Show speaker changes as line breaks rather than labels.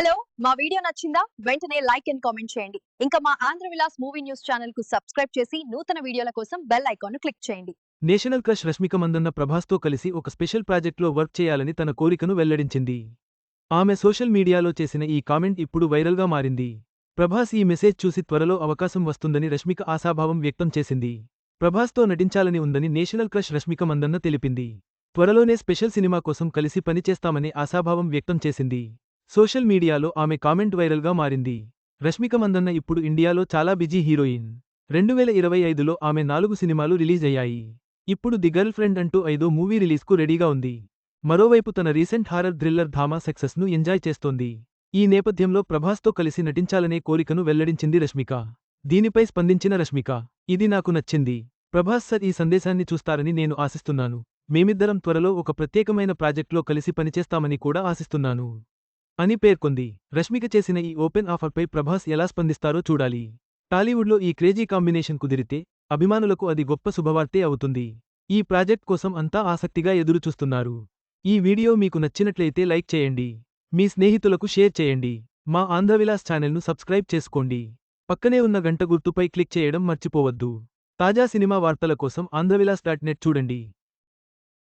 Hello! మా video నచ్చిందా? వెంటనే లైక్ అండ్ కామెంట్ చేయండి. ఇంకా మా ఆంధ్ర విలాస్ మూవీ న్యూస్ ఛానెల్‌కు సబ్స్క్రైబ్ చేసి నూతన వీడియోల కోసం బెల్ ఐకాన్‌ను క్లిక్ చేయండి.
నేషనల్ క్రష్ రష్మిక మందన్న ప్రభాస్తో కలిసి ఒక స్పెషల్ ప్రాజెక్ట్లో వర్క్ చేయాలని తన కోరికను వెల్లడించింది. ఆమె సోషల్ మీడియాలో చేసిన ఈ కామెంట్ ఇప్పుడు వైరల్గా మారింది. ప్రభాస్ ఈ మెసేజ్ చూసి త్వరలో అవకాశం వస్తుందని రష్మిక ఆశాభావం వ్యక్తం చేసింది. ప్రభాస్తో నటించాలని ఉందని నేషనల్ క్రష్ రష్మిక మందన్న తెలిపింది. త్వరలోనే స్పెషల్ సినిమా కోసం కలిసి పనిచేస్తామని ఆశాభావం వ్యక్తం చేసింది. సోషల్ మీడియాలో ఆమె కామెంట్ వైరల్గా మారింది. రష్మిక మందన్న ఇప్పుడు ఇండియాలో చాలా బిజీ హీరోయిన్. 2025లో ఆమె 4 సినిమాలు రిలీజ్ అయ్యాయి. ఇప్పుడు ది గర్ల్ ఫ్రెండ్ అంటూ 5వ మూవీ రిలీజ్కు రెడీగా ఉంది. మరోవైపు తన రీసెంట్ హారర్ థ్రిల్లర్ ధామా సక్సెస్ను ఎంజాయ్ చేస్తోంది. ఈ నేపథ్యంలో ప్రభాస్తో కలిసి నటించాలనే కోరికను వెల్లడించింది రష్మిక. దీనిపై స్పందించిన రష్మిక, ఇది నాకు నచ్చింది. ప్రభాస్ సార్ ఈ సందేశాన్ని చూస్తారని నేను ఆశిస్తున్నాను. మేమిద్దరం త్వరలో ఒక ప్రత్యేకమైన ప్రాజెక్ట్లో కలిసి పనిచేస్తామని కూడా ఆశిస్తున్నాను అని పేర్కొంది. రష్మిక చేసిన ఈ ఓపెన్ ఆఫర్పై ప్రభాస్ ఎలా స్పందిస్తారో చూడాలి. టాలీవుడ్లో ఈ క్రేజీ కాంబినేషన్ కుదిరితే అభిమానులకు అది గొప్ప శుభవార్తే అవుతుంది. ఈ ప్రాజెక్ట్ కోసం అంతా ఆసక్తిగా ఎదురుచూస్తున్నారు. ఈ వీడియో మీకు నచ్చినట్లయితే లైక్ చేయండి. మీ స్నేహితులకు షేర్ చేయండి. మా ఆంధ్రవిలాస్ ఛానల్ను సబ్స్క్రైబ్ చేసుకోండి. పక్కనే ఉన్న గంట గుర్తుపై క్లిక్ చేయడం మర్చిపోవద్దు. తాజా సినిమా వార్తల కోసం ఆంధ్రవిలాస్.net చూడండి.